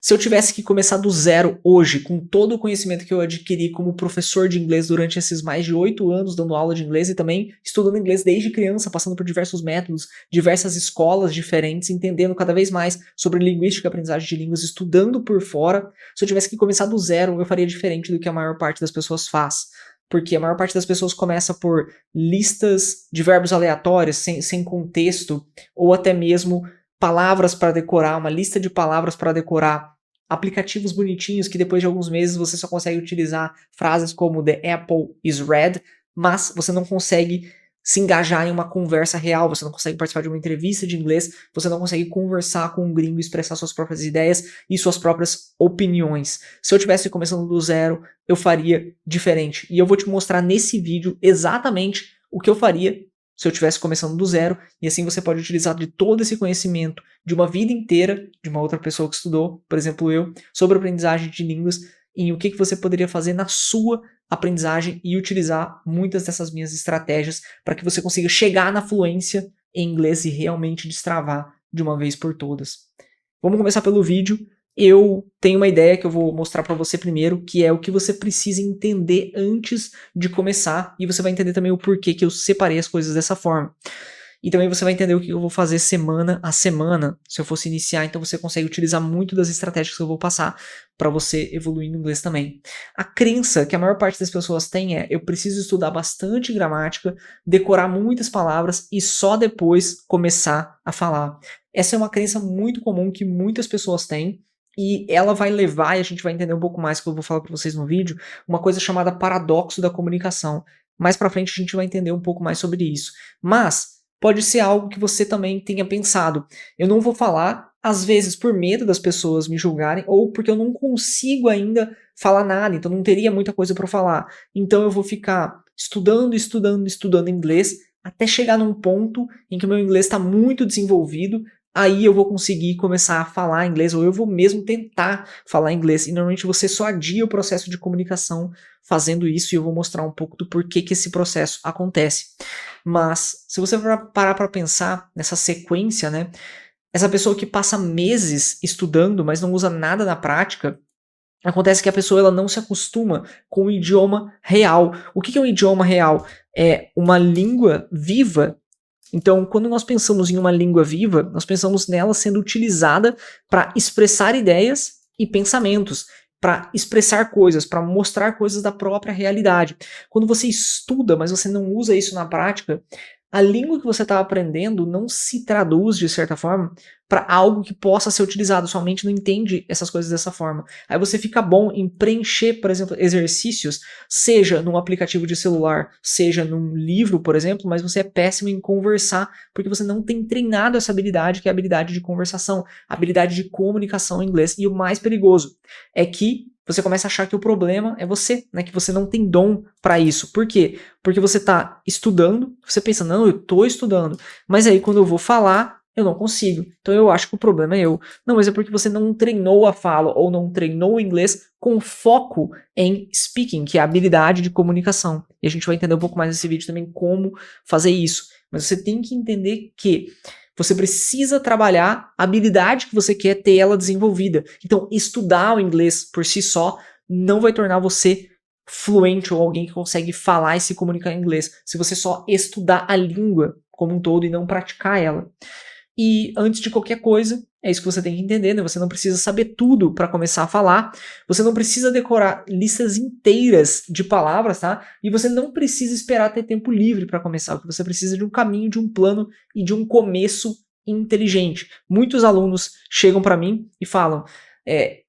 Se eu tivesse que começar do zero hoje, com todo o conhecimento que eu adquiri como professor de inglês durante esses mais de 8 anos dando aula de inglês e também estudando inglês desde criança, passando por diversos métodos, diversas escolas diferentes, entendendo cada vez mais sobre linguística e aprendizagem de línguas, estudando por fora, se eu tivesse que começar do zero, eu faria diferente do que a maior parte das pessoas faz. Porque a maior parte das pessoas começa por listas de verbos aleatórios, sem contexto, ou até mesmo palavras para decorar, uma lista de palavras para decorar, aplicativos bonitinhos que depois de alguns meses você só consegue utilizar frases como the apple is red, mas você não consegue se engajar em uma conversa real, você não consegue participar de uma entrevista de inglês, você não consegue conversar com um gringo e expressar suas próprias ideias e suas próprias opiniões. Se eu tivesse começando do zero, eu faria diferente. E eu vou te mostrar nesse vídeo exatamente o que eu faria se eu estivesse começando do zero, e assim você pode utilizar de todo esse conhecimento de uma vida inteira, de uma outra pessoa que estudou, por exemplo eu, sobre aprendizagem de línguas, em o que você poderia fazer na sua aprendizagem e utilizar muitas dessas minhas estratégias para que você consiga chegar na fluência em inglês e realmente destravar de uma vez por todas. Vamos começar pelo vídeo. Eu tenho uma ideia que eu vou mostrar para você primeiro, que é o que você precisa entender antes de começar, e você vai entender também o porquê que eu separei as coisas dessa forma. E também você vai entender o que eu vou fazer semana a semana, se eu fosse iniciar, então você consegue utilizar muito das estratégias que eu vou passar para você evoluir no inglês também. A crença que a maior parte das pessoas tem é: eu preciso estudar bastante gramática, decorar muitas palavras e só depois começar a falar. Essa é uma crença muito comum que muitas pessoas têm, e ela vai levar, e a gente vai entender um pouco mais que eu vou falar para vocês no vídeo, uma coisa chamada paradoxo da comunicação. Mais para frente a gente vai entender um pouco mais sobre isso. Mas pode ser algo que você também tenha pensado. Eu não vou falar, às vezes por medo das pessoas me julgarem, ou porque eu não consigo ainda falar nada, então não teria muita coisa para falar. Então eu vou ficar estudando inglês, até chegar num ponto em que o meu inglês está muito desenvolvido, aí eu vou conseguir começar a falar inglês, ou eu vou mesmo tentar falar inglês. E normalmente você só adia o processo de comunicação fazendo isso, e eu vou mostrar um pouco do porquê que esse processo acontece. Mas se você parar para pensar nessa sequência, né, essa pessoa que passa meses estudando, mas não usa nada na prática, acontece que a pessoa ela não se acostuma com o idioma real. O que é um idioma real? É uma língua viva. Então, quando nós pensamos em uma língua viva, nós pensamos nela sendo utilizada para expressar ideias e pensamentos, para expressar coisas, para mostrar coisas da própria realidade. Quando você estuda, mas você não usa isso na prática, a língua que você está aprendendo não se traduz, de certa forma, para algo que possa ser utilizado. Sua mente não entende essas coisas dessa forma. Aí você fica bom em preencher, por exemplo, exercícios, seja num aplicativo de celular, seja num livro, por exemplo, mas você é péssimo em conversar, porque você não tem treinado essa habilidade, que é a habilidade de conversação, a habilidade de comunicação em inglês. E o mais perigoso é que você começa a achar que o problema é você, né? Que você não tem dom para isso. Por quê? Porque você está estudando, você pensa, não, eu estou estudando, mas aí quando eu vou falar, eu não consigo. Então eu acho que o problema é eu. Não, mas é porque você não treinou a fala ou não treinou o inglês com foco em speaking, que é a habilidade de comunicação. E a gente vai entender um pouco mais nesse vídeo também como fazer isso. Mas você tem que entender que você precisa trabalhar a habilidade que você quer ter ela desenvolvida. Então, estudar o inglês por si só não vai tornar você fluente ou alguém que consegue falar e se comunicar em inglês, se você só estudar a língua como um todo e não praticar ela. E antes de qualquer coisa, é isso que você tem que entender, né? Você não precisa saber tudo para começar a falar, você não precisa decorar listas inteiras de palavras, tá? E você não precisa esperar ter tempo livre para começar, o que você precisa é de um caminho, de um plano e de um começo inteligente. Muitos alunos chegam para mim e falam: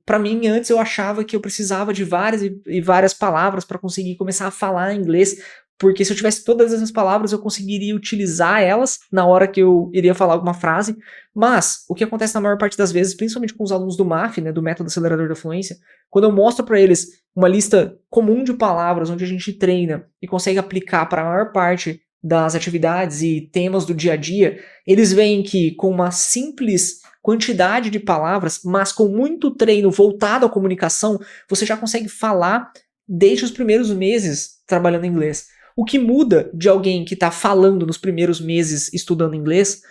para mim antes eu achava que eu precisava de várias e várias palavras para conseguir começar a falar inglês, porque se eu tivesse todas essas palavras eu conseguiria utilizar elas na hora que eu iria falar alguma frase. Mas o que acontece na maior parte das vezes, principalmente com os alunos do MAF, né, do Método Acelerador da Fluência, quando eu mostro para eles uma lista comum de palavras onde a gente treina e consegue aplicar para a maior parte das atividades e temas do dia a dia, eles veem que com uma simples quantidade de palavras, mas com muito treino voltado à comunicação, você já consegue falar desde os primeiros meses trabalhando inglês. O que muda de alguém que está falando nos primeiros meses estudando inglês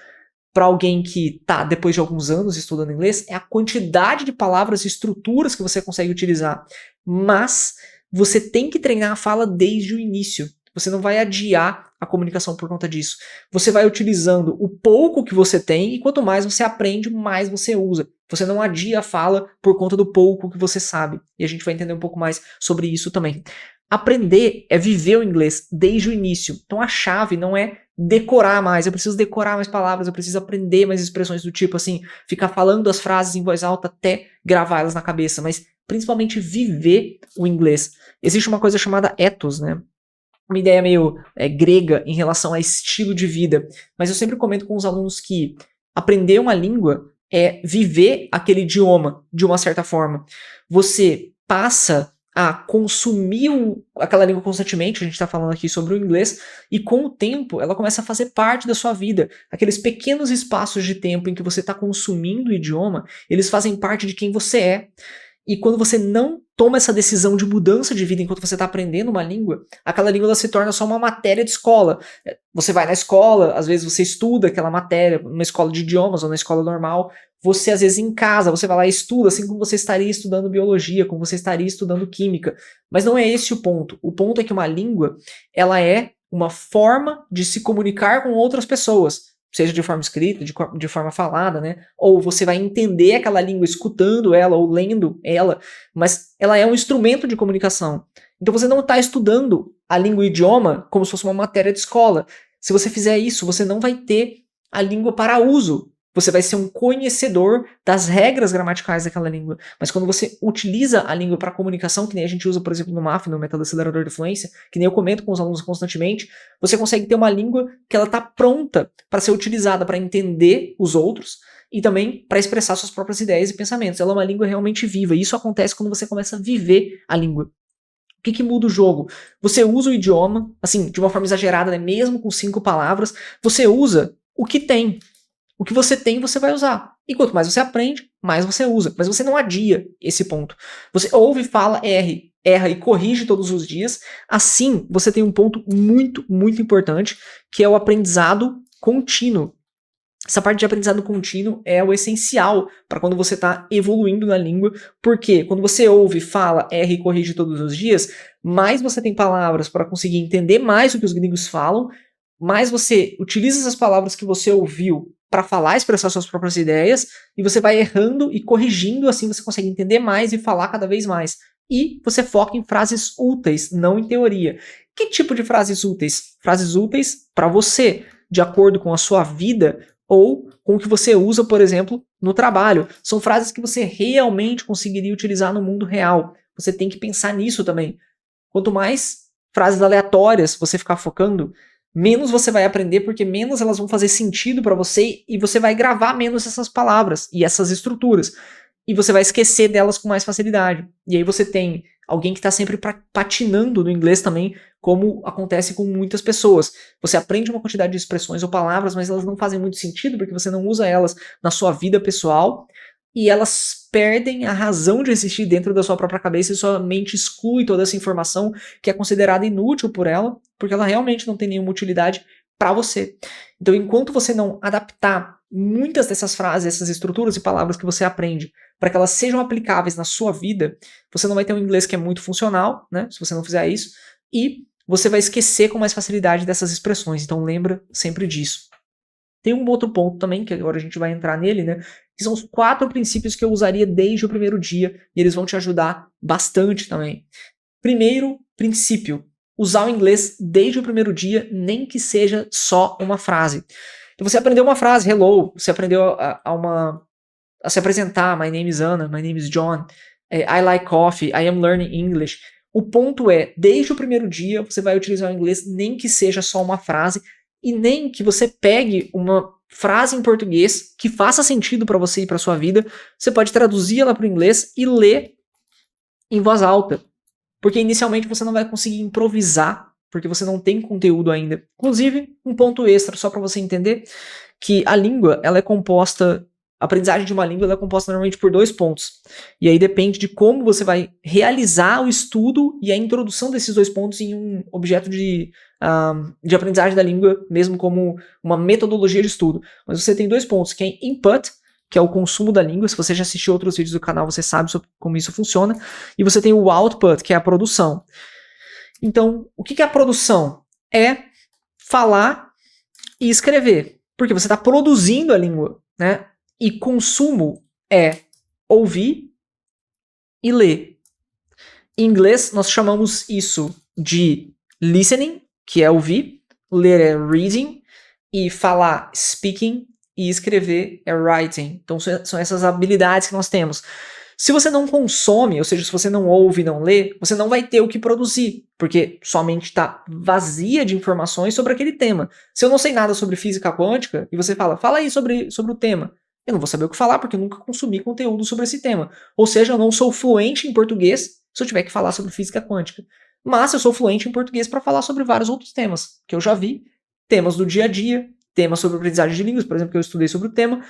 para alguém que tá depois de alguns anos estudando inglês é a quantidade de palavras e estruturas que você consegue utilizar. Mas você tem que treinar a fala desde o início. Você não vai adiar a comunicação por conta disso. Você vai utilizando o pouco que você tem e quanto mais você aprende, mais você usa. Você não adia a fala por conta do pouco que você sabe. E a gente vai entender um pouco mais sobre isso também. Aprender é viver o inglês desde o início. Então a chave não é decorar mais, eu preciso decorar mais palavras, eu preciso aprender mais expressões do tipo assim, ficar falando as frases em voz alta até gravar elas na cabeça, mas principalmente viver o inglês. Existe uma coisa chamada ethos, né? Uma ideia meio grega em relação a estilo de vida, mas eu sempre comento com os alunos que aprender uma língua é viver aquele idioma de uma certa forma. Você passa a consumir aquela língua constantemente, a gente está falando aqui sobre o inglês, e com o tempo ela começa a fazer parte da sua vida. Aqueles pequenos espaços de tempo em que você está consumindo o idioma, eles fazem parte de quem você é. E quando você não toma essa decisão de mudança de vida enquanto você está aprendendo uma língua, aquela língua ela se torna só uma matéria de escola. Você vai na escola, às vezes você estuda aquela matéria, numa escola de idiomas ou na escola normal. Você, às vezes, em casa, você vai lá e estuda, assim como você estaria estudando biologia, como você estaria estudando química. Mas não é esse o ponto. O ponto é que uma língua, ela é uma forma de se comunicar com outras pessoas. Seja de forma escrita, de forma falada, né? Ou você vai entender aquela língua escutando ela ou lendo ela, mas ela é um instrumento de comunicação. Então você não está estudando a língua e o idioma como se fosse uma matéria de escola. Se você fizer isso, você não vai ter a língua para uso. Você vai ser um conhecedor das regras gramaticais daquela língua. Mas quando você utiliza a língua para comunicação, que nem a gente usa, por exemplo, no MAF, no Método Acelerador de Fluência, que nem eu comento com os alunos constantemente, você consegue ter uma língua que ela está pronta para ser utilizada para entender os outros e também para expressar suas próprias ideias e pensamentos. Ela é uma língua realmente viva. E isso acontece quando você começa a viver a língua. O que muda o jogo? Você usa o idioma, assim, de uma forma exagerada, né? Mesmo com 5 palavras, você usa o que tem. O que você tem, você vai usar. E quanto mais você aprende, mais você usa. Mas você não adia esse ponto. Você ouve, fala, erra e corrige todos os dias. Assim, você tem um ponto muito, muito importante, que é o aprendizado contínuo. Essa parte de aprendizado contínuo é o essencial para quando você está evoluindo na língua, porque quando você ouve, fala, erra e corrige todos os dias, mais você tem palavras para conseguir entender mais o que os gringos falam, mais você utiliza essas palavras que você ouviu para falar, expressar suas próprias ideias, e você vai errando e corrigindo, assim você consegue entender mais e falar cada vez mais. E você foca em frases úteis, não em teoria. Que tipo de frases úteis? Frases úteis para você, de acordo com a sua vida, ou com o que você usa, por exemplo, no trabalho. São frases que você realmente conseguiria utilizar no mundo real. Você tem que pensar nisso também. Quanto mais frases aleatórias você ficar focando, menos você vai aprender, porque menos elas vão fazer sentido para você e você vai gravar menos essas palavras e essas estruturas. E você vai esquecer delas com mais facilidade. E aí você tem alguém que está sempre patinando no inglês também, como acontece com muitas pessoas. Você aprende uma quantidade de expressões ou palavras, mas elas não fazem muito sentido porque você não usa elas na sua vida pessoal e elas perdem a razão de existir dentro da sua própria cabeça e sua mente exclui toda essa informação que é considerada inútil por ela, porque ela realmente não tem nenhuma utilidade para você. Então, enquanto você não adaptar muitas dessas frases, essas estruturas e palavras que você aprende para que elas sejam aplicáveis na sua vida, você não vai ter um inglês que é muito funcional, né? Se você não fizer isso, e você vai esquecer com mais facilidade dessas expressões. Então, lembra sempre disso. Tem um outro ponto também, que agora a gente vai entrar nele, né? Que são os 4 princípios que eu usaria desde o primeiro dia, e eles vão te ajudar bastante também. Primeiro princípio, usar o inglês desde o primeiro dia, nem que seja só uma frase. Então você aprendeu uma frase, hello, você aprendeu a se apresentar, my name is Anna, my name is John, I like coffee, I am learning English. O ponto é, desde o primeiro dia, você vai utilizar o inglês, nem que seja só uma frase, e nem que você pegue uma frase em português que faça sentido para você e para sua vida, você pode traduzir ela para o inglês e ler em voz alta. Porque inicialmente você não vai conseguir improvisar, porque você não tem conteúdo ainda. Inclusive, um ponto extra, só para você entender, que a língua ela é composta A aprendizagem de uma língua ela é composta normalmente por 2 pontos. E aí depende de como você vai realizar o estudo e a introdução desses 2 pontos em um objeto de aprendizagem da língua, mesmo como uma metodologia de estudo. Mas você tem 2 pontos, que é input, que é o consumo da língua. Se você já assistiu outros vídeos do canal, você sabe como isso funciona. E você tem o output, que é a produção. Então, o que é a produção? É falar e escrever. Porque você está produzindo a língua, né? E consumo é ouvir e ler. Em inglês, nós chamamos isso de listening, que é ouvir, ler é reading, e falar speaking, e escrever é writing. Então são essas habilidades que nós temos. Se você não consome, ou seja, se você não ouve e não lê, você não vai ter o que produzir, porque sua mente está vazia de informações sobre aquele tema. Se eu não sei nada sobre física quântica, e você fala aí sobre o tema, eu não vou saber o que falar, porque eu nunca consumi conteúdo sobre esse tema. Ou seja, eu não sou fluente em português se eu tiver que falar sobre física quântica. Mas eu sou fluente em português para falar sobre vários outros temas, que eu já vi, temas do dia a dia, temas sobre aprendizagem de línguas, por exemplo, que eu estudei sobre o tema,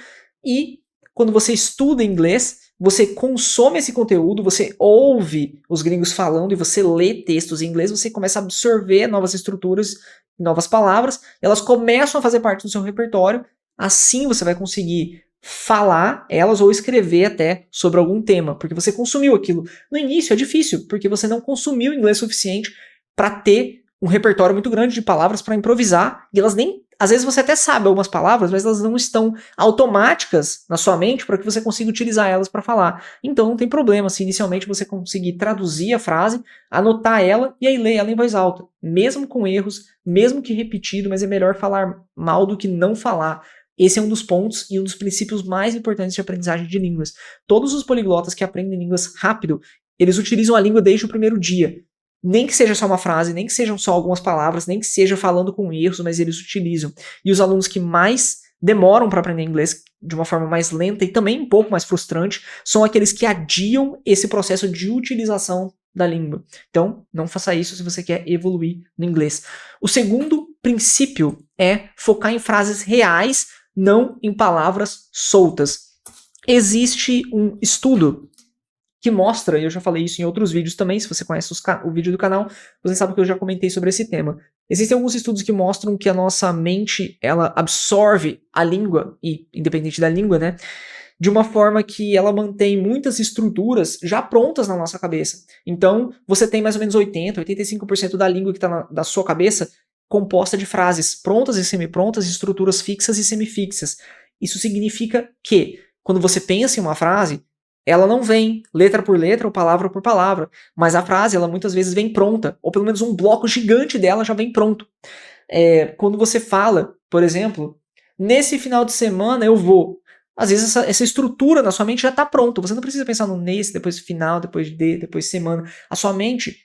e quando você estuda inglês, você consome esse conteúdo, você ouve os gringos falando e você lê textos em inglês, você começa a absorver novas estruturas, novas palavras, elas começam a fazer parte do seu repertório, assim você vai conseguir falar elas ou escrever até sobre algum tema, porque você consumiu aquilo. No início é difícil, porque você não consumiu inglês suficiente para ter um repertório muito grande de palavras para improvisar, e elas nem... Às vezes você até sabe algumas palavras, mas elas não estão automáticas na sua mente para que você consiga utilizar elas para falar. Então não tem problema se inicialmente você conseguir traduzir a frase, anotar ela e aí ler ela em voz alta. Mesmo com erros, mesmo que repetido, mas é melhor falar mal do que não falar. Esse é um dos pontos e um dos princípios mais importantes de aprendizagem de línguas. Todos os poliglotas que aprendem línguas rápido, eles utilizam a língua desde o primeiro dia. Nem que seja só uma frase, nem que sejam só algumas palavras, nem que seja falando com erros, mas eles utilizam. E os alunos que mais demoram para aprender inglês de uma forma mais lenta e também um pouco mais frustrante são aqueles que adiam esse processo de utilização da língua. Então, não faça isso se você quer evoluir no inglês. O segundo princípio é focar em frases reais, não em palavras soltas. Existe um estudo que mostra, e eu já falei isso em outros vídeos também, se você conhece o vídeo do canal, você sabe que eu já comentei sobre esse tema. Existem alguns estudos que mostram que a nossa mente, ela absorve a língua, e independente da língua, né, de uma forma que ela mantém muitas estruturas já prontas na nossa cabeça. Então, você tem mais ou menos 85% da língua que está da sua cabeça composta de frases prontas e semiprontas, estruturas fixas e semifixas. Isso significa que, quando você pensa em uma frase, ela não vem letra por letra ou palavra por palavra, mas a frase, ela muitas vezes vem pronta, ou pelo menos um bloco gigante dela já vem pronto. Quando você fala, por exemplo, nesse final de semana eu vou, às vezes essa estrutura na sua mente já está pronta, você não precisa pensar no nesse, depois final, depois de, depois semana. A sua mente,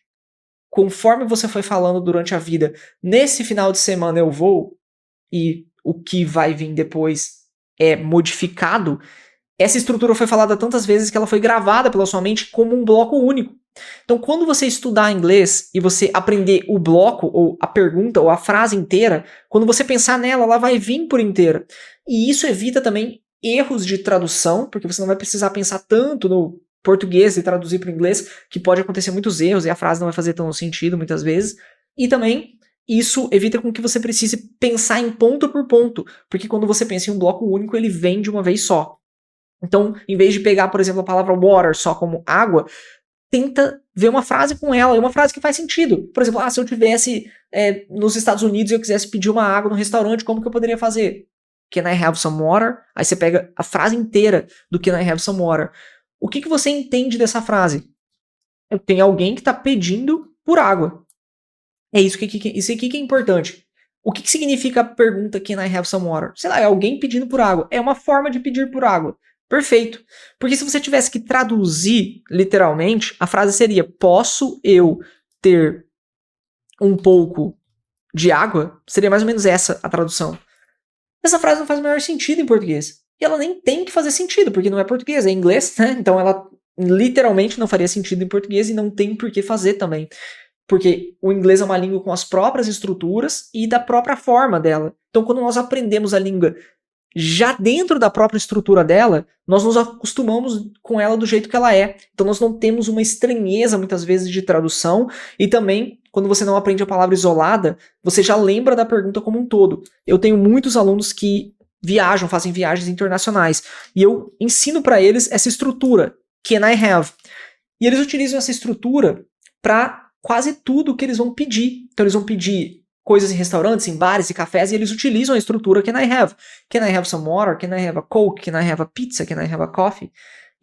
conforme você foi falando durante a vida, nesse final de semana eu vou, e o que vai vir depois é modificado, essa estrutura foi falada tantas vezes que ela foi gravada pela sua mente como um bloco único. Então, quando você estudar inglês e você aprender o bloco, ou a pergunta, ou a frase inteira, quando você pensar nela, ela vai vir por inteira. E isso evita também erros de tradução, porque você não vai precisar pensar tanto no português e traduzir para o inglês, que pode acontecer muitos erros e a frase não vai fazer tão sentido muitas vezes. E também isso evita com que você precise pensar em ponto por ponto, porque quando você pensa em um bloco único, ele vem de uma vez só. Então, em vez de pegar, por exemplo, a palavra water só como água, tenta ver uma frase com ela, uma frase que faz sentido. Por exemplo, se eu estivesse nos Estados Unidos e eu quisesse pedir uma água no restaurante, como que eu poderia fazer? Can I have some water? Aí você pega a frase inteira do Can I have some water. O que você entende dessa frase? Tem alguém que está pedindo por água. Isso aqui que é importante. O que significa a pergunta Can I have some water? Sei lá, é alguém pedindo por água. É uma forma de pedir por água. Perfeito. Porque se você tivesse que traduzir literalmente, a frase seria: posso eu ter um pouco de água? Seria mais ou menos essa a tradução. Essa frase não faz o menor sentido em português. E ela nem tem que fazer sentido, porque não é português, é inglês, né? Então ela literalmente não faria sentido em português e não tem por que fazer também. Porque o inglês é uma língua com as próprias estruturas e da própria forma dela. Então quando nós aprendemos a língua já dentro da própria estrutura dela, nós nos acostumamos com ela do jeito que ela é. Então nós não temos uma estranheza muitas vezes de tradução, e também quando você não aprende a palavra isolada, você já lembra da pergunta como um todo. Eu tenho muitos alunos que viajam, fazem viagens internacionais, e eu ensino para eles essa estrutura, can I have? E eles utilizam essa estrutura para quase tudo que eles vão pedir. Então eles vão pedir coisas em restaurantes, em bares e cafés, e eles utilizam a estrutura can I have? Can I have some water? Can I have a Coke? Can I have a pizza? Can I have a coffee?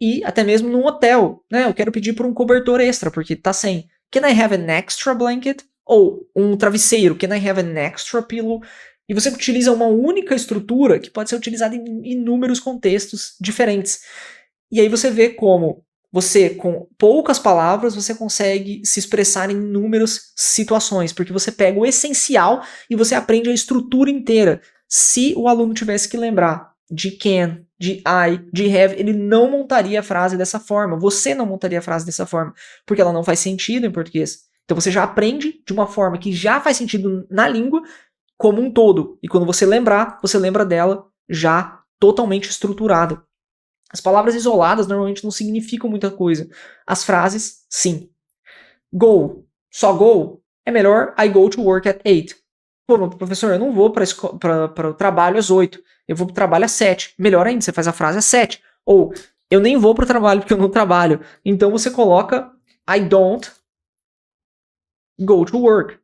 E até mesmo num hotel, né? Eu quero pedir por um cobertor extra, porque tá sem. Can I have an extra blanket? Ou um travesseiro, can I have an extra pillow? E você utiliza uma única estrutura que pode ser utilizada em inúmeros contextos diferentes. E aí você vê como você, com poucas palavras, você consegue se expressar em inúmeras situações, porque você pega o essencial e você aprende a estrutura inteira. Se o aluno tivesse que lembrar de can, de I, de have, ele não montaria a frase dessa forma. Você não montaria a frase dessa forma, porque ela não faz sentido em português. Então você já aprende de uma forma que já faz sentido na língua como um todo. E quando você lembrar, você lembra dela já totalmente estruturada. As palavras isoladas normalmente não significam muita coisa. As frases, sim. Go, só go, é melhor I go to work at 8. Pô, professor, eu não vou para o trabalho às 8. Eu vou para o trabalho às 7. Melhor ainda, você faz a frase às 7. Ou, eu nem vou para o trabalho porque eu não trabalho. Então você coloca I don't go to work.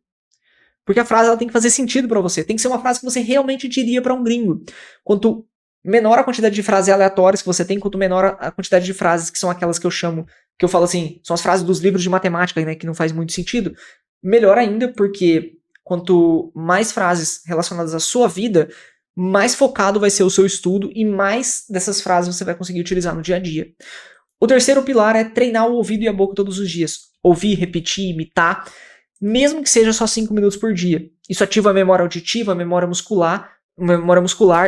Porque a frase ela tem que fazer sentido para você. Tem que ser uma frase que você realmente diria para um gringo. Quanto menor a quantidade de frases aleatórias que você tem, quanto menor a quantidade de frases que são aquelas que eu chamo, que eu falo assim, são as frases dos livros de matemática, né, que não faz muito sentido, melhor ainda, porque quanto mais frases relacionadas à sua vida, mais focado vai ser o seu estudo e mais dessas frases você vai conseguir utilizar no dia a dia. O terceiro pilar é treinar o ouvido e a boca todos os dias. Ouvir, repetir, imitar, mesmo que seja só 5 minutos por dia. Isso ativa a memória auditiva, a memória muscular,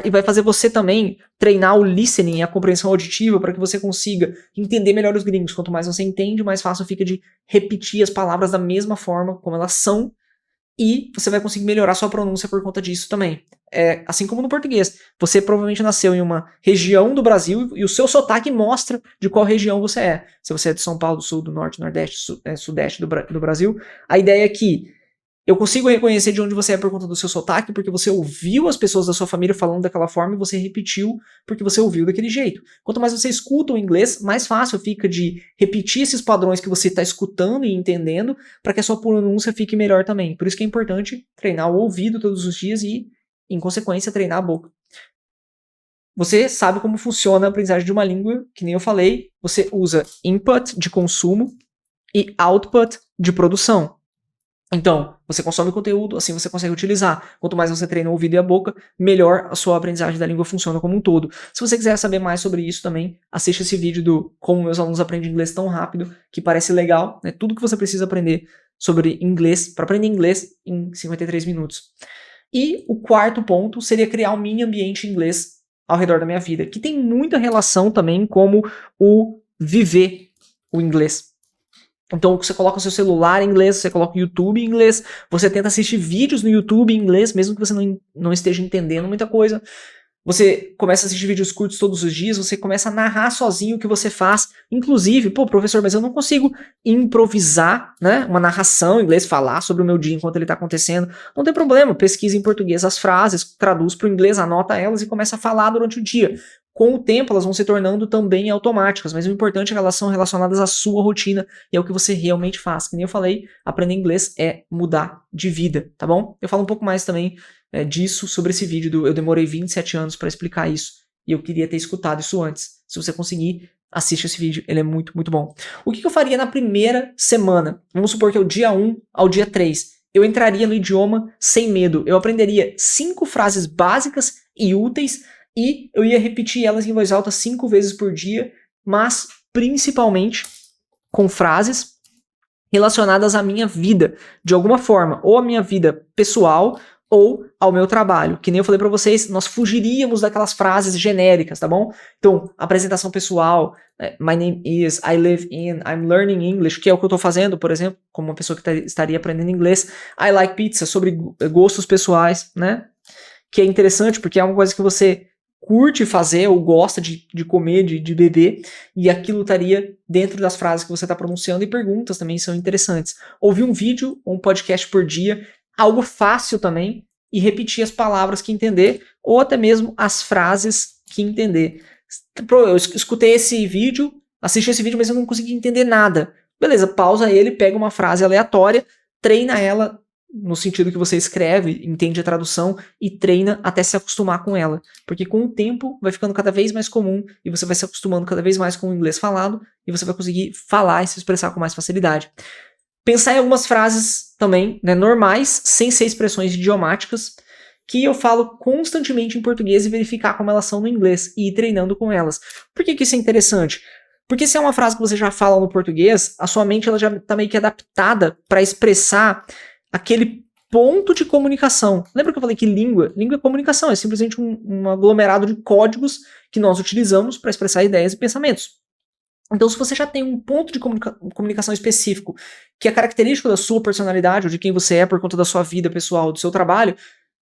e vai fazer você também treinar o listening, a compreensão auditiva, para que você consiga entender melhor os gringos. Quanto mais você entende, mais fácil fica de repetir as palavras da mesma forma como elas são, e você vai conseguir melhorar sua pronúncia por conta disso também. Assim como no português. Você provavelmente nasceu em uma região do Brasil e o seu sotaque mostra de qual região você é. Se você é de São Paulo, do Sul, do Norte, Nordeste, Sudeste do Brasil, a ideia é que eu consigo reconhecer de onde você é por conta do seu sotaque, porque você ouviu as pessoas da sua família falando daquela forma e você repetiu porque você ouviu daquele jeito. Quanto mais você escuta o inglês, mais fácil fica de repetir esses padrões que você está escutando e entendendo para que a sua pronúncia fique melhor também. Por isso que é importante treinar o ouvido todos os dias e, em consequência, treinar a boca. Você sabe como funciona a aprendizagem de uma língua, que nem eu falei, você usa input de consumo e output de produção. Então, você consome conteúdo, assim você consegue utilizar. Quanto mais você treina o ouvido e a boca, melhor a sua aprendizagem da língua funciona como um todo. Se você quiser saber mais sobre isso também, assista esse vídeo do Como Meus Alunos Aprendem Inglês Tão Rápido, que parece legal, né? Tudo que você precisa aprender sobre inglês, para aprender inglês em 53 minutos. E o quarto ponto seria criar um mini ambiente inglês ao redor da minha vida, que tem muita relação também com o viver o inglês. Então você coloca o seu celular em inglês, você coloca o YouTube em inglês, você tenta assistir vídeos no YouTube em inglês, mesmo que você não esteja entendendo muita coisa. Você começa a assistir vídeos curtos todos os dias, você começa a narrar sozinho o que você faz. Inclusive, pô, professor, mas eu não consigo improvisar, né, uma narração em inglês, falar sobre o meu dia enquanto ele está acontecendo. Não tem problema, pesquisa em português as frases, traduz para o inglês, anota elas e começa a falar durante o dia. Com o tempo, elas vão se tornando também automáticas, mas o importante é que elas são relacionadas à sua rotina e é o que você realmente faz. Que nem eu falei, aprender inglês é mudar de vida, tá bom? Eu falo um pouco mais também disso sobre esse vídeo. Eu demorei 27 anos para explicar isso e eu queria ter escutado isso antes. Se você conseguir, assiste esse vídeo, ele é muito, muito bom. O que eu faria na primeira semana? Vamos supor que é o dia 1 ao dia 3. Eu entraria no idioma sem medo. Eu aprenderia 5 frases básicas e úteis e eu ia repetir elas em voz alta 5 vezes por dia, mas principalmente com frases relacionadas à minha vida, de alguma forma, ou à minha vida pessoal, ou ao meu trabalho. Que nem eu falei pra vocês, nós fugiríamos daquelas frases genéricas, tá bom? Então, apresentação pessoal, my name is, I live in, I'm learning English, que é o que eu tô fazendo, por exemplo, como uma pessoa que estaria aprendendo inglês. I like pizza, sobre gostos pessoais, né? Que é interessante porque é uma coisa que você curte fazer ou gosta de comer, de beber, e aquilo estaria dentro das frases que você está pronunciando, e perguntas também são interessantes. Ouvir um vídeo ou um podcast por dia, algo fácil também, e repetir as palavras que entender, ou até mesmo as frases que entender. Eu escutei esse vídeo, assisti esse vídeo, mas eu não consegui entender nada. Beleza, pausa ele, pega uma frase aleatória, treina ela no sentido que você escreve, entende a tradução e treina até se acostumar com ela. Porque com o tempo vai ficando cada vez mais comum e você vai se acostumando cada vez mais com o inglês falado e você vai conseguir falar e se expressar com mais facilidade. Pensar em algumas frases também, né, normais, sem ser expressões idiomáticas, que eu falo constantemente em português e verificar como elas são no inglês e ir treinando com elas. Por que isso é interessante? Porque se é uma frase que você já fala no português, a sua mente ela já está meio que adaptada para expressar aquele ponto de comunicação. Lembra que eu falei que língua é comunicação, é simplesmente um aglomerado de códigos que nós utilizamos para expressar ideias e pensamentos. Então, se você já tem um ponto de comunicação específico, que é característico da sua personalidade, ou de quem você é por conta da sua vida pessoal, do seu trabalho,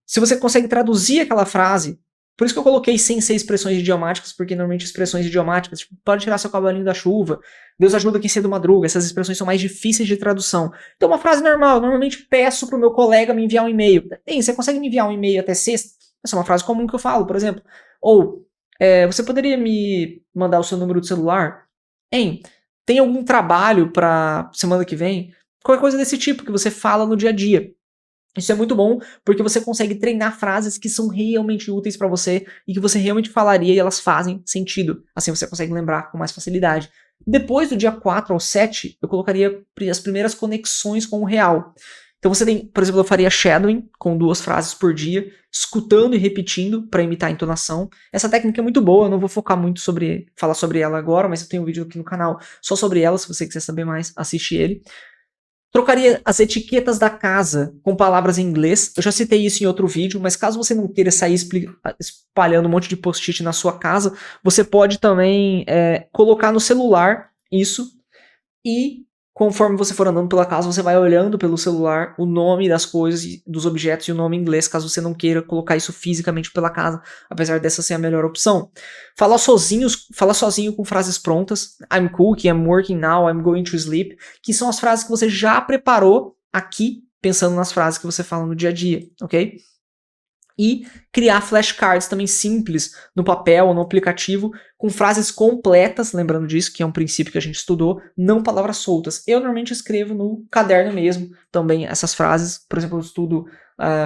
se você consegue traduzir aquela frase, por isso que eu coloquei sem ser expressões idiomáticas, porque normalmente expressões idiomáticas, tipo, pode tirar seu cavalinho da chuva, Deus ajuda quem cedo madruga, essas expressões são mais difíceis de tradução. Então, uma frase normal, eu normalmente peço pro meu colega me enviar um e-mail. Ei, você consegue me enviar um e-mail até sexta? Essa é uma frase comum que eu falo, por exemplo. Ou, você poderia me mandar o seu número de celular? Hein, tem algum trabalho pra semana que vem? Qualquer coisa desse tipo que você fala no dia a dia. Isso é muito bom porque você consegue treinar frases que são realmente úteis para você e que você realmente falaria e elas fazem sentido. Assim você consegue lembrar com mais facilidade. Depois do dia 4 ao 7, eu colocaria as primeiras conexões com o real. Então você tem, por exemplo, eu faria shadowing com 2 frases por dia, escutando e repetindo para imitar a entonação. Essa técnica é muito boa, eu não vou focar muito falar sobre ela agora, mas eu tenho um vídeo aqui no canal só sobre ela, se você quiser saber mais, assiste ele. Trocaria as etiquetas da casa com palavras em inglês. Eu já citei isso em outro vídeo, mas caso você não queira sair espalhando um monte de post-it na sua casa, você pode também colocar no celular isso e conforme você for andando pela casa, você vai olhando pelo celular o nome das coisas, dos objetos e o nome em inglês, caso você não queira colocar isso fisicamente pela casa, apesar dessa ser a melhor opção. Falar sozinho com frases prontas. I'm cooking, I'm working now, I'm going to sleep, que são as frases que você já preparou aqui, pensando nas frases que você fala no dia a dia, ok? E criar flashcards também simples no papel ou no aplicativo com frases completas, lembrando disso, que é um princípio que a gente estudou, não palavras soltas. Eu normalmente escrevo no caderno mesmo também essas frases. Por exemplo, eu estudo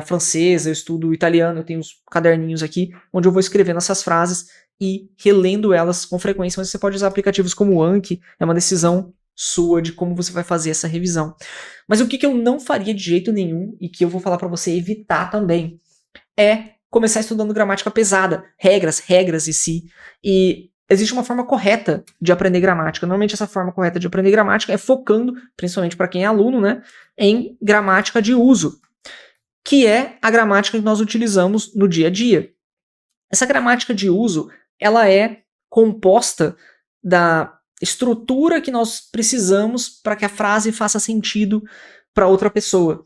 francês, eu estudo italiano, eu tenho uns caderninhos aqui onde eu vou escrevendo essas frases e relendo elas com frequência, mas você pode usar aplicativos como o Anki, é uma decisão sua de como você vai fazer essa revisão. Mas o que eu não faria de jeito nenhum e que eu vou falar para você evitar também é começar estudando gramática pesada, regras em si, e existe uma forma correta de aprender gramática. Normalmente essa forma correta de aprender gramática é focando, principalmente para quem é aluno, né, em gramática de uso, que é a gramática que nós utilizamos no dia a dia. Essa gramática de uso, ela é composta da estrutura que nós precisamos para que a frase faça sentido para outra pessoa.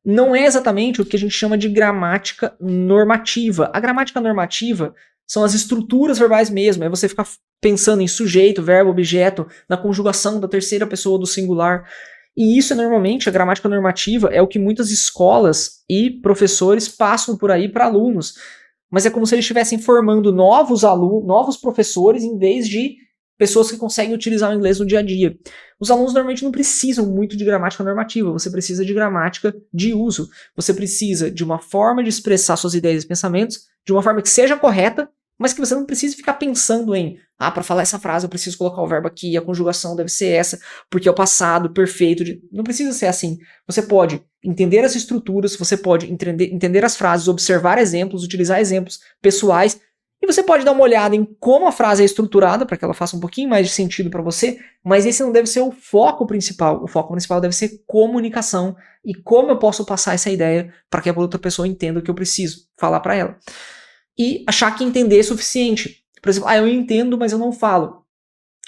Não é exatamente o que a gente chama de gramática normativa. A gramática normativa são as estruturas verbais mesmo, é você ficar pensando em sujeito, verbo, objeto, na conjugação da terceira pessoa do singular. E isso normalmente, a gramática normativa, é o que muitas escolas e professores passam por aí para alunos. Mas é como se eles estivessem formando novos alunos, novos professores, em vez de pessoas que conseguem utilizar o inglês no dia a dia. Os alunos normalmente não precisam muito de gramática normativa, você precisa de gramática de uso. Você precisa de uma forma de expressar suas ideias e pensamentos, de uma forma que seja correta, mas que você não precise ficar pensando em para falar essa frase eu preciso colocar o verbo aqui, a conjugação deve ser essa, porque é o passado perfeito. Não precisa ser assim. Você pode entender as estruturas, você pode entender as frases, observar exemplos, utilizar exemplos pessoais, e você pode dar uma olhada em como a frase é estruturada, para que ela faça um pouquinho mais de sentido para você, mas esse não deve ser o foco principal. O foco principal deve ser comunicação e como eu posso passar essa ideia para que a outra pessoa entenda o que eu preciso falar para ela. E achar que entender é suficiente. Por exemplo, eu entendo, mas eu não falo.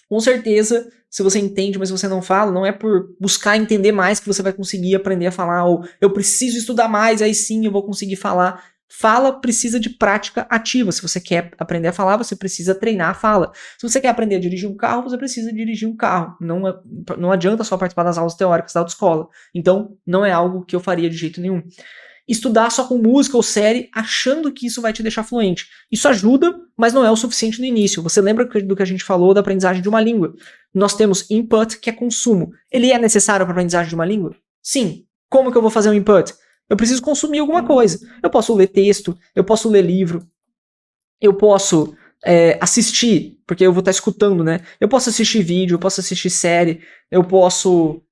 Com certeza, se você entende, mas você não fala, não é por buscar entender mais que você vai conseguir aprender a falar, ou eu preciso estudar mais, aí sim eu vou conseguir falar. Fala precisa de prática ativa. Se você quer aprender a falar, você precisa treinar a fala. Se você quer aprender a dirigir um carro, você precisa dirigir um carro. Não adianta só participar das aulas teóricas da autoescola. Então, não é algo que eu faria de jeito nenhum. Estudar só com música ou série, achando que isso vai te deixar fluente. Isso ajuda, mas não é o suficiente no início. Você lembra do que a gente falou da aprendizagem de uma língua? Nós temos input, que é consumo. Ele é necessário para a aprendizagem de uma língua? Sim. Como que eu vou fazer um input? Eu preciso consumir alguma coisa. Eu posso ler texto, eu posso ler livro, eu posso assistir, porque eu vou estar escutando, né? Eu posso assistir vídeo, eu posso assistir série, eu posso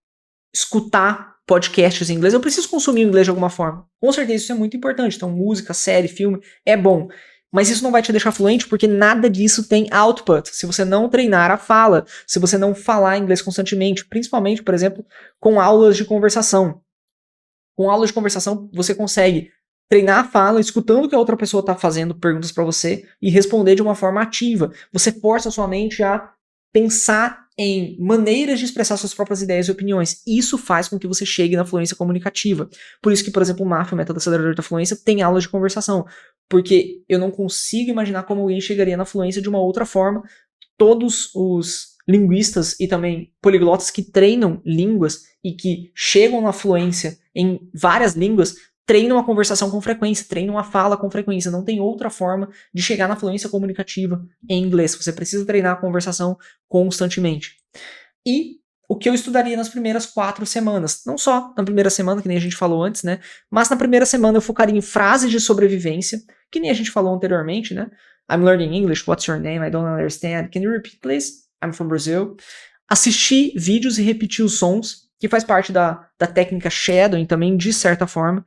escutar podcasts em inglês. Eu preciso consumir o inglês de alguma forma. Com certeza isso é muito importante. Então, música, série, filme, é bom. Mas isso não vai te deixar fluente porque nada disso tem output. Se você não treinar a fala, se você não falar inglês constantemente, principalmente, por exemplo, com aulas de conversação. Com aulas de conversação, você consegue treinar a fala, escutando o que a outra pessoa está fazendo, perguntas para você, e responder de uma forma ativa. Você força a sua mente a pensar em maneiras de expressar suas próprias ideias e opiniões. Isso faz com que você chegue na fluência comunicativa. Por isso que, por exemplo, o MAF, o Método Acelerador da Fluência, tem aulas de conversação. Porque eu não consigo imaginar como alguém chegaria na fluência de uma outra forma. Todos os linguistas e também poliglotas que treinam línguas e que chegam na fluência em várias línguas treinam a conversação com frequência, treinam a fala com frequência. Não tem outra forma de chegar na fluência comunicativa em inglês. Você precisa treinar a conversação constantemente. E o que eu estudaria nas primeiras 4 semanas, não só na primeira semana, que nem a gente falou antes, né? Mas na primeira semana eu focaria em frases de sobrevivência, que nem a gente falou anteriormente, né? I'm learning English, what's your name? I don't understand. Can you repeat, please? I'm from Brazil. Assistir vídeos e repetir os sons, que faz parte da técnica shadowing também, de certa forma,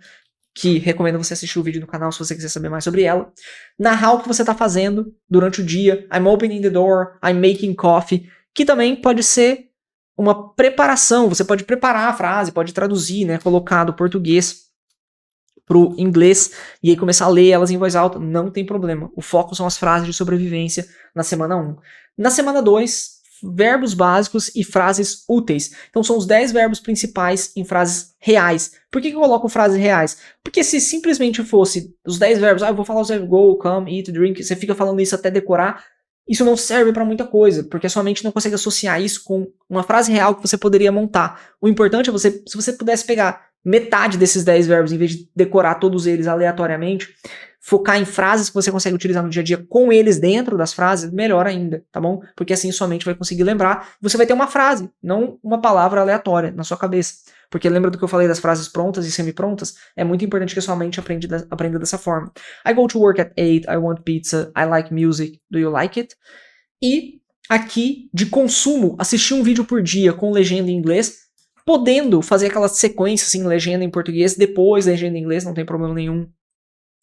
que recomendo você assistir o vídeo no canal se você quiser saber mais sobre ela. Narrar o que você está fazendo durante o dia. I'm opening the door, I'm making coffee, que também pode ser uma preparação. Você pode preparar a frase, pode traduzir, né, colocar do português pro inglês e aí começar a ler elas em voz alta, não tem problema. O foco são as frases de sobrevivência na semana 1. Na semana 2, verbos básicos e frases úteis. Então são os 10 verbos principais em frases reais. Por que eu coloco frases reais? Porque se simplesmente fosse os 10 verbos, eu vou falar os verbos go, come, eat, drink, você fica falando isso até decorar, isso não serve para muita coisa, porque a sua mente não consegue associar isso com uma frase real que você poderia montar. O importante é você, se você pudesse pegar metade desses 10 verbos, em vez de decorar todos eles aleatoriamente, focar em frases que você consegue utilizar no dia a dia com eles dentro das frases, melhor ainda, tá bom? Porque assim sua mente vai conseguir lembrar, você vai ter uma frase, não uma palavra aleatória na sua cabeça. Porque lembra do que eu falei das frases prontas e semi-prontas? É muito importante que a sua mente aprenda dessa forma. I go to work at 8, I want pizza, I like music, do you like it? E aqui, de consumo, assistir um vídeo por dia com legenda em inglês, podendo fazer aquelas sequências em legenda em português, depois legenda em inglês, não tem problema nenhum.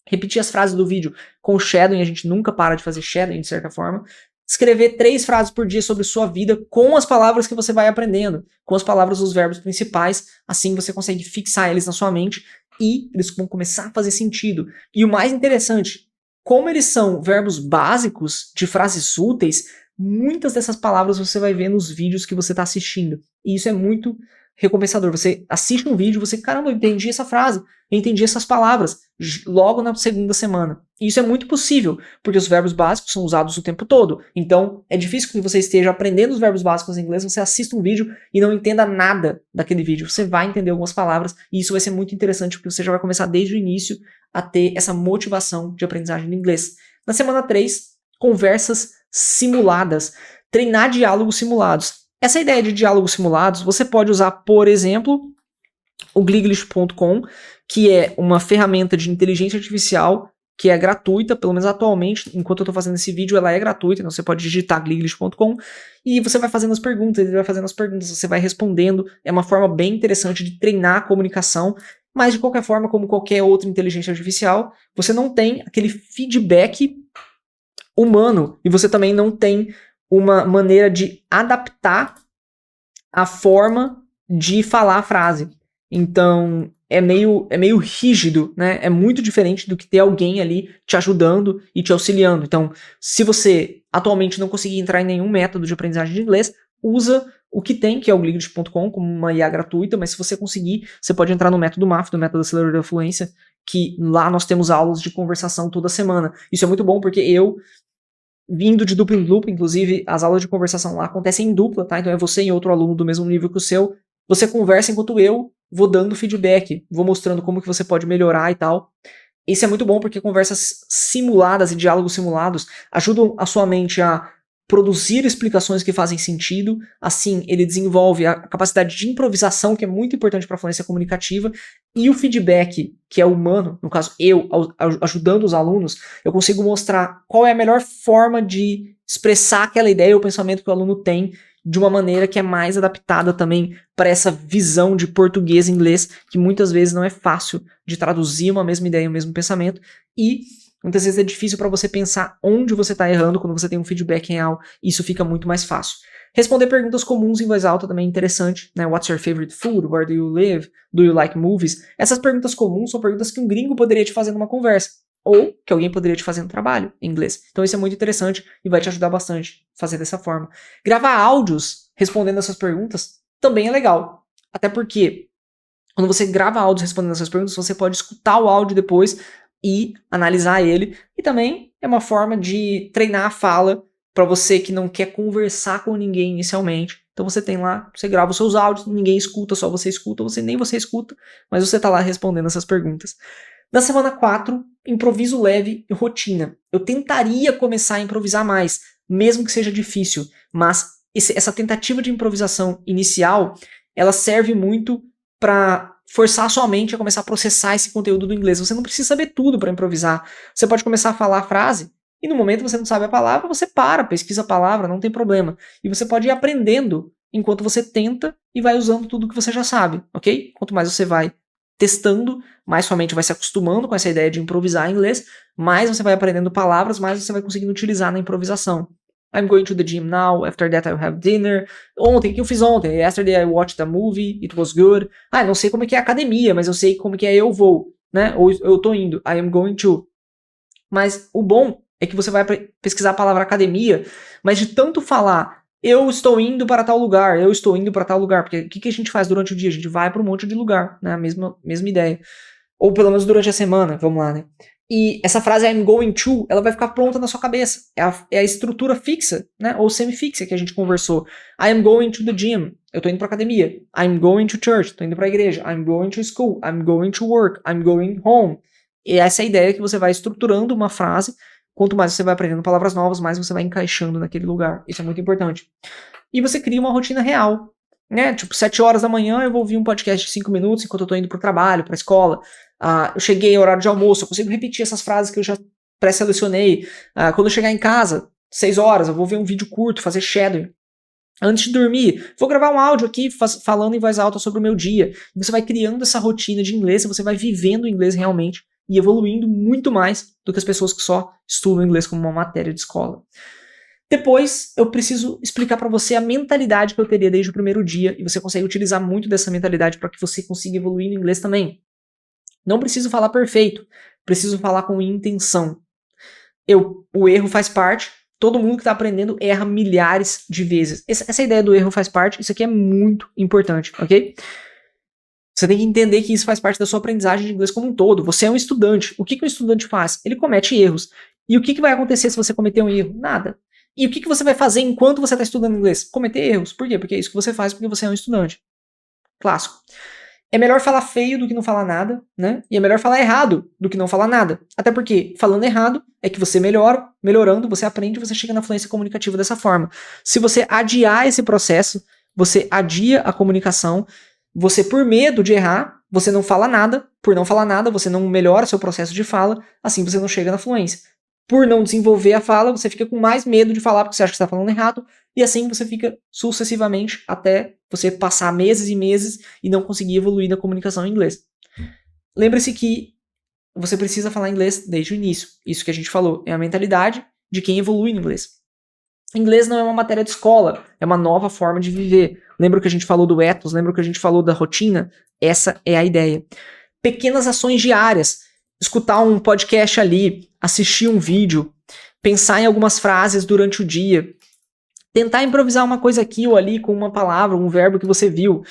Repetir as frases do vídeo com shadowing, a gente nunca para de fazer shadowing de certa forma. Escrever 3 frases por dia sobre sua vida com as palavras que você vai aprendendo, com as palavras dos verbos principais, assim você consegue fixar eles na sua mente e eles vão começar a fazer sentido. E o mais interessante, como eles são verbos básicos de frases úteis, muitas dessas palavras você vai ver nos vídeos que você está assistindo. E isso é muito recompensador. Você assiste um vídeo, você, caramba, eu entendi essa frase, eu entendi essas palavras, logo na segunda semana. E isso é muito possível, porque os verbos básicos são usados o tempo todo. Então, é difícil que você esteja aprendendo os verbos básicos em inglês, você assista um vídeo e não entenda nada daquele vídeo. Você vai entender algumas palavras, e isso vai ser muito interessante, porque você já vai começar desde o início a ter essa motivação de aprendizagem de inglês. Na semana 3, conversas simuladas. Treinar diálogos simulados. Essa ideia de diálogos simulados, você pode usar, por exemplo, o gliglish.com, que é uma ferramenta de inteligência artificial que é gratuita, pelo menos atualmente, enquanto eu estou fazendo esse vídeo, ela é gratuita, então você pode digitar gliglish.com e você vai fazendo as perguntas, ele vai fazendo as perguntas, você vai respondendo, é uma forma bem interessante de treinar a comunicação, mas de qualquer forma, como qualquer outra inteligência artificial, você não tem aquele feedback humano e você também não tem uma maneira de adaptar a forma de falar a frase. Então, é meio rígido, né? É muito diferente do que ter alguém ali te ajudando e te auxiliando. Então, se você atualmente não conseguir entrar em nenhum método de aprendizagem de inglês, usa o que tem, que é o gliglish.com, como uma IA gratuita, mas se você conseguir, você pode entrar no método MAF, do Método Acelerador da Fluência, que lá nós temos aulas de conversação toda semana. Isso é muito bom porque eu, vindo de dupla em dupla, inclusive as aulas de conversação lá acontecem em dupla, tá? Então é você e outro aluno do mesmo nível que o seu. Você conversa enquanto eu vou dando feedback, vou mostrando como que você pode melhorar e tal. Isso é muito bom porque conversas simuladas e diálogos simulados ajudam a sua mente a produzir explicações que fazem sentido. Assim, ele desenvolve a capacidade de improvisação, que é muito importante para a fluência comunicativa, e o feedback, que é humano, no caso eu, ajudando os alunos, eu consigo mostrar qual é a melhor forma de expressar aquela ideia ou pensamento que o aluno tem de uma maneira que é mais adaptada também para essa visão de português e inglês, que muitas vezes não é fácil de traduzir uma mesma ideia, um mesmo pensamento, e muitas vezes é difícil para você pensar onde você está errando quando você tem um feedback real, isso fica muito mais fácil. Responder perguntas comuns em voz alta também é interessante, né? What's your favorite food? Where do you live? Do you like movies? Essas perguntas comuns são perguntas que um gringo poderia te fazer numa conversa, ou que alguém poderia te fazer no trabalho em inglês. Então isso é muito interessante e vai te ajudar bastante a fazer dessa forma. Gravar áudios respondendo essas perguntas também é legal, até porque quando você grava áudios respondendo essas perguntas, você pode escutar o áudio depois e analisar ele. E também é uma forma de treinar a fala para você que não quer conversar com ninguém inicialmente. Então você tem lá, você grava os seus áudios, ninguém escuta, só você escuta, nem você escuta, mas você tá lá respondendo essas perguntas. Na semana 4, improviso leve e rotina. Eu tentaria começar a improvisar mais, mesmo que seja difícil, mas essa tentativa de improvisação inicial, ela serve muito para forçar a sua mente a começar a processar esse conteúdo do inglês. Você não precisa saber tudo para improvisar. Você pode começar a falar a frase e no momento você não sabe a palavra, você para, pesquisa a palavra, não tem problema. E você pode ir aprendendo enquanto você tenta e vai usando tudo que você já sabe, ok? Quanto mais você vai testando, mais sua mente vai se acostumando com essa ideia de improvisar em inglês, mais você vai aprendendo palavras, mais você vai conseguindo utilizar na improvisação. I'm going to the gym now, after that I'll have dinner. Ontem, o que eu fiz ontem? Yesterday I watched a movie, it was good. Não sei como é que é a academia, mas eu sei como é que é eu vou, né? Ou eu tô indo, I am going to. Mas o bom é que você vai pesquisar a palavra academia, mas de tanto falar eu estou indo para tal lugar, eu estou indo para tal lugar, porque o que a gente faz durante o dia? A gente vai para um monte de lugar, né? A mesma ideia. Ou pelo menos durante a semana, vamos lá, né? E essa frase I'm going to, ela vai ficar pronta na sua cabeça. É a estrutura fixa, né? Ou semi-fixa que a gente conversou. I am going to the gym. Eu tô indo pra academia. I'm going to church. Tô indo pra igreja. I'm going to school. I'm going to work. I'm going home. E essa é a ideia que você vai estruturando uma frase. Quanto mais você vai aprendendo palavras novas, mais você vai encaixando naquele lugar. Isso é muito importante. E você cria uma rotina real, né? Tipo, 7 horas da manhã eu vou ouvir um podcast de 5 minutos enquanto eu tô indo pro trabalho, pra escola. Eu cheguei ao horário de almoço, eu consigo repetir essas frases que eu já pré-selecionei. Quando eu chegar em casa, 6 horas, eu vou ver um vídeo curto, fazer shadowing. Antes de dormir, vou gravar um áudio aqui falando em voz alta sobre o meu dia. Você vai criando essa rotina de inglês e você vai vivendo o inglês realmente e evoluindo muito mais do que as pessoas que só estudam inglês como uma matéria de escola. Depois, eu preciso explicar para você a mentalidade que eu teria desde o primeiro dia e você consegue utilizar muito dessa mentalidade para que você consiga evoluir no inglês também. Não preciso falar perfeito, preciso falar com intenção. O erro faz parte, todo mundo que está aprendendo erra milhares de vezes. Essa ideia do erro faz parte, isso aqui é muito importante, ok? Você tem que entender que isso faz parte da sua aprendizagem de inglês como um todo. Você é um estudante. O que um estudante faz? Ele comete erros. E o que vai acontecer se você cometer um erro? Nada. E o que você vai fazer enquanto você está estudando inglês? Cometer erros. Por quê? Porque é isso que você faz porque você é um estudante. Clássico. É melhor falar feio do que não falar nada, né? E é melhor falar errado do que não falar nada. Até porque falando errado é que você melhorando, você aprende, você chega na fluência comunicativa dessa forma. Se você adiar esse processo, você adia a comunicação, você por medo de errar, você não fala nada, por não falar nada, você não melhora seu processo de fala, assim você não chega na fluência. Por não desenvolver a fala, você fica com mais medo de falar porque você acha que está falando errado, e assim você fica sucessivamente até você passar meses e meses e não conseguir evoluir na comunicação em inglês. Lembre-se que você precisa falar inglês desde o início. Isso que a gente falou é a mentalidade de quem evolui no inglês. Inglês não é uma matéria de escola, é uma nova forma de viver. Lembra que a gente falou do ethos? Lembra que a gente falou da rotina? Essa é a ideia. Pequenas ações diárias. Escutar um podcast ali, assistir um vídeo, pensar em algumas frases durante o dia, tentar improvisar uma coisa aqui ou ali com uma palavra, um verbo que você viu,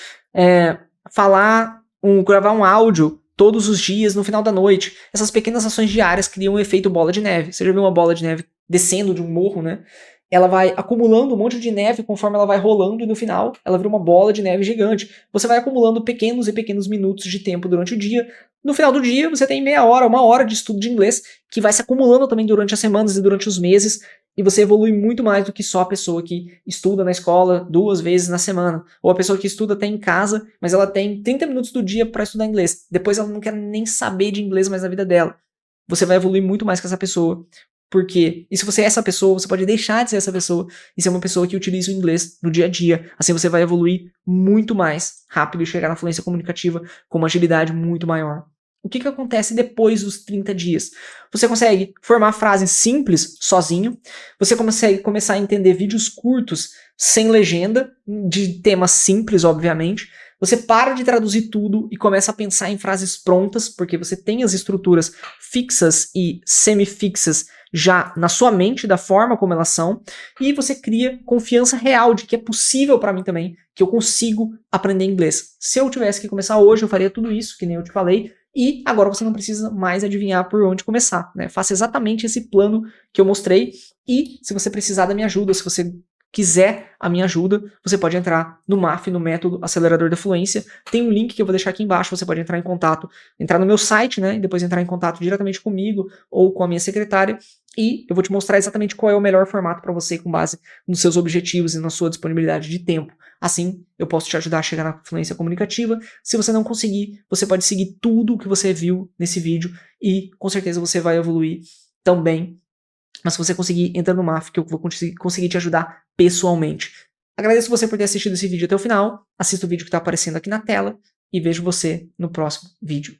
gravar um áudio todos os dias, no final da noite. Essas pequenas ações diárias criam um efeito bola de neve. Você já viu uma bola de neve descendo de um morro, né? Ela vai acumulando um monte de neve conforme ela vai rolando e no final ela vira uma bola de neve gigante. Você vai acumulando pequenos e pequenos minutos de tempo durante o dia. No final do dia você tem meia hora, uma hora de estudo de inglês que vai se acumulando também durante as semanas e durante os meses e você evolui muito mais do que só a pessoa que estuda na escola 2 vezes na semana ou a pessoa que estuda até em casa, mas ela tem 30 minutos do dia para estudar inglês. Depois ela não quer nem saber de inglês mais na vida dela. Você vai evoluir muito mais que essa pessoa. Porque, e se você é essa pessoa, você pode deixar de ser essa pessoa e ser uma pessoa que utiliza o inglês no dia a dia. Assim você vai evoluir muito mais rápido e chegar na fluência comunicativa com uma agilidade muito maior. O que acontece depois dos 30 dias? Você consegue formar frases simples sozinho, você consegue começar a entender vídeos curtos sem legenda, de temas simples, obviamente. Você para de traduzir tudo e começa a pensar em frases prontas, porque você tem as estruturas fixas e semifixas já na sua mente, da forma como elas são, e você cria confiança real de que é possível para mim também, que eu consigo aprender inglês. Se eu tivesse que começar hoje, eu faria tudo isso, que nem eu te falei, e agora você não precisa mais adivinhar por onde começar, né? Faça exatamente esse plano que eu mostrei, e se você precisar da minha ajuda, se você quiser a minha ajuda, você pode entrar no MAF, no Método Acelerador da Fluência. Tem um link que eu vou deixar aqui embaixo, você pode entrar em contato, entrar no meu site, né, e depois entrar em contato diretamente comigo ou com a minha secretária, e eu vou te mostrar exatamente qual é o melhor formato para você com base nos seus objetivos e na sua disponibilidade de tempo. Assim, eu posso te ajudar a chegar na fluência comunicativa. Se você não conseguir, você pode seguir tudo o que você viu nesse vídeo e com certeza você vai evoluir também. Mas se você conseguir, entra no MAF que eu vou conseguir te ajudar pessoalmente. Agradeço você por ter assistido esse vídeo até o final, assista o vídeo que está aparecendo aqui na tela e vejo você no próximo vídeo.